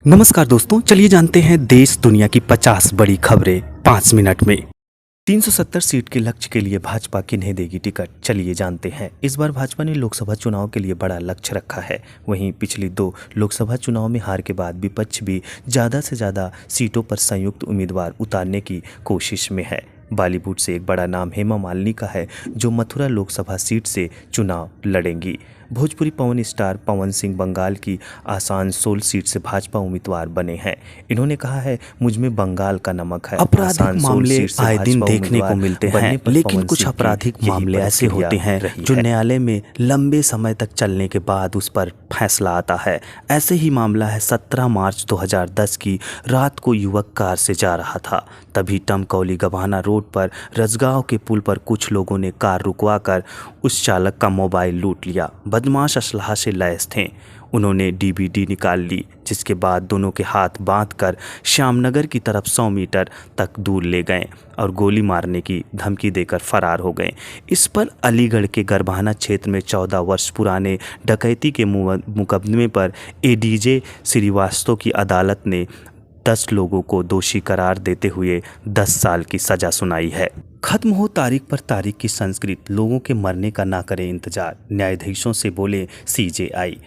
नमस्कार दोस्तों, चलिए जानते हैं देश दुनिया की 50 बड़ी खबरें 5 मिनट में। 370 सीट के लक्ष्य के लिए भाजपा किन्हें देगी टिकट, चलिए जानते हैं। इस बार भाजपा ने लोकसभा चुनाव के लिए बड़ा लक्ष्य रखा है। वहीं पिछली 2 लोकसभा चुनाव में हार के बाद विपक्ष भी ज़्यादा से ज़्यादा सीटों पर संयुक्त उम्मीदवार उतारने की कोशिश में है। बॉलीवुड से एक बड़ा नाम हेमा मालिनी का है, जो मथुरा लोकसभा सीट से चुनाव लड़ेंगी। भोजपुरी पवन स्टार पवन सिंह बंगाल की आसानसोल सीट से भाजपा उम्मीदवार बने हैं। इन्होंने कहा है, मुझ में बंगाल का नमक है। आपराधिक मामले आए दिन देखने को मिलते हैं, लेकिन कुछ आपराधिक मामले ऐसे होते हैं जो न्यायालय में लंबे समय तक चलने के बाद उस पर फैसला आता है। ऐसे ही मामला है 17 मार्च 2010 की रात को युवक कार से जा रहा था, तभी टमकौली गभाना रोड पर रजगांव के पुल पर कुछ लोगों ने कार रुकवाकर उस चालक का मोबाइल लूट लिया। बदमाश असलहा से लैस थे। उन्होंने डीवीडी निकाल ली, जिसके बाद दोनों के हाथ बांधकर श्यामनगर की तरफ 100 मीटर तक दूर ले गए और गोली मारने की धमकी देकर फरार हो गए। इस पर अलीगढ़ के गरबाना क्षेत्र में 14 वर्ष पुराने डकैती के मुकदमे पर एडीजे श्रीवास्तव की अदालत ने 10 लोगों को दोषी करार देते हुए 10 साल की सजा सुनाई है। खत्म हो तारीख पर तारीख की संस्कृति, लोगों के मरने का ना करें इंतजार, न्यायाधीशों से बोले सीजेआई।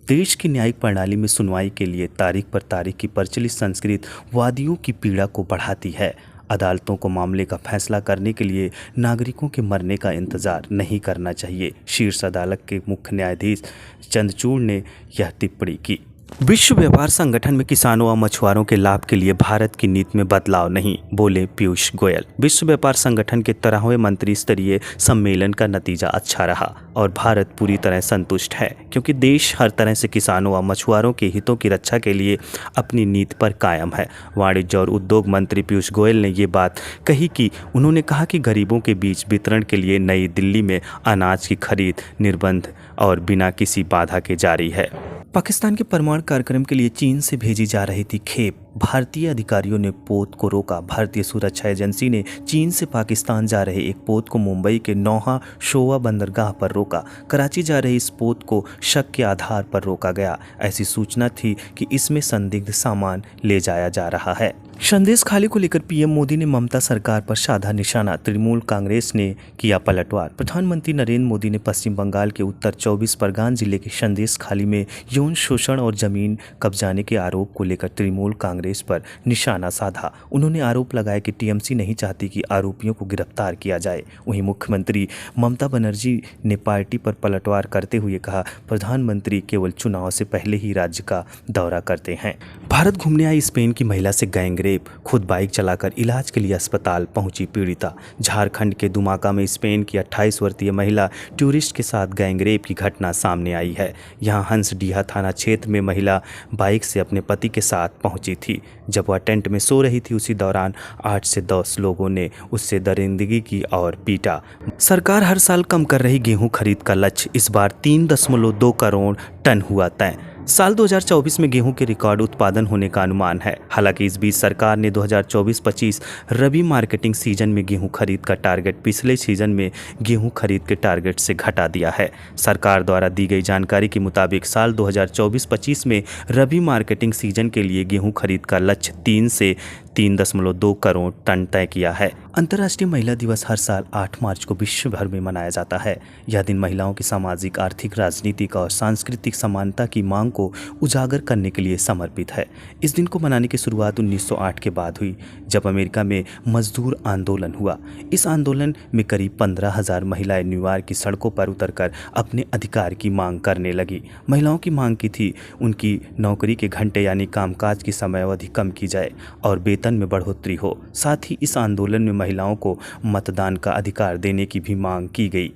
देश की न्यायिक प्रणाली में सुनवाई के लिए तारीख पर तारीख की प्रचलित संस्कृति वादियों की पीड़ा को बढ़ाती है। अदालतों को मामले का फैसला करने के लिए नागरिकों के मरने का इंतजार नहीं करना चाहिए। शीर्ष अदालत के मुख्य न्यायाधीश चंद्रचूड़ ने यह टिप्पणी की। विश्व व्यापार संगठन में किसानों व मछुआरों के लाभ के लिए भारत की नीति में बदलाव नहीं, बोले पीयूष गोयल। विश्व व्यापार संगठन के 13वें मंत्री स्तरीय सम्मेलन का नतीजा अच्छा रहा और भारत पूरी तरह संतुष्ट है, क्योंकि देश हर तरह से किसानों व मछुआरों के हितों की रक्षा के लिए अपनी नीति पर कायम है। वाणिज्य और उद्योग मंत्री पीयूष गोयल ने ये बात कही कि उन्होंने कहा कि गरीबों के बीच वितरण के लिए नई दिल्ली में अनाज की खरीद निर्बाध और बिना किसी बाधा के जारी है। पाकिस्तान के परमाणु कार्यक्रम के लिए चीन से भेजी जा रही थी खेप, भारतीय अधिकारियों ने पोत को रोका। भारतीय सुरक्षा एजेंसी ने चीन से पाकिस्तान जा रहे एक पोत को मुंबई के नौहा शोवा बंदरगाह पर रोका। कराची जा रही इस पोत को शक के आधार पर रोका गया। ऐसी सूचना थी कि इसमें संदिग्ध सामान ले जाया जा रहा है। संदेश खाली को लेकर पीएम मोदी ने ममता सरकार पर साधा निशाना, तृणमूल कांग्रेस ने किया पलटवार। प्रधानमंत्री नरेंद्र मोदी ने पश्चिम बंगाल के उत्तर 24 परगना जिले के संदेश खाली में यौन शोषण और जमीन कब्जाने के आरोप को लेकर तृणमूल कांग्रेस पर निशाना साधा। उन्होंने आरोप लगाया कि टीएमसी नहीं चाहती कि आरोपियों को गिरफ्तार किया जाए। वहीं मुख्यमंत्री ममता बनर्जी ने पार्टी पर पलटवार करते हुए कहा, प्रधानमंत्री केवल चुनाव से पहले ही राज्य का दौरा करते हैं। भारत घूमने आई स्पेन की महिला से गैंग रेप, खुद बाइक चलाकर इलाज के लिए अस्पताल पहुंची पीड़िता। झारखंड के दुमाका में स्पेन की 28 वर्षीय महिला टूरिस्ट के साथ गैंग रेप की घटना सामने आई है। यहां हंसडीहा थाना क्षेत्र में महिला बाइक से अपने पति के साथ पहुंची थी। जब वह टेंट में सो रही थी, उसी दौरान 8 से 10 लोगों ने उससे दरिंदगी की और पीटा। सरकार हर साल कम कर रही गेहूं खरीद का लक्ष्य, इस बार 3.2 करोड़ टन हुआ तय। साल 2024 में गेहूं के रिकॉर्ड उत्पादन होने का अनुमान है। हालांकि इस बीच सरकार ने 2024-25 रबी मार्केटिंग सीजन में गेहूं खरीद का टारगेट पिछले सीजन में गेहूं खरीद के टारगेट से घटा दिया है। सरकार द्वारा दी गई जानकारी के मुताबिक साल 2024-25 में रबी मार्केटिंग सीजन के लिए गेहूं खरीद का लक्ष्य 3 से 3.2 करोड़ टन तय किया है। अंतर्राष्ट्रीय महिला दिवस हर साल 8 मार्च को विश्व भर में मनाया जाता है। यह दिन महिलाओं की सामाजिक, आर्थिक, राजनीतिक और सांस्कृतिक समानता की मांग को उजागर करने के लिए समर्पित है। इस दिन को मनाने की शुरुआत 1908 के बाद हुई, जब अमेरिका में मजदूर आंदोलन हुआ। इस आंदोलन में करीब 15,000 महिलाएं न्यूयॉर्क की सड़कों पर उतरकर अपने अधिकार की मांग करने लगी। महिलाओं की मांग की थी उनकी नौकरी के घंटे यानी कामकाज की समय अवधि कम की जाए और वेतन में बढ़ोतरी हो। साथ ही इस आंदोलन में महिलाओं को मतदान का अधिकार देने की भी मांग की गई।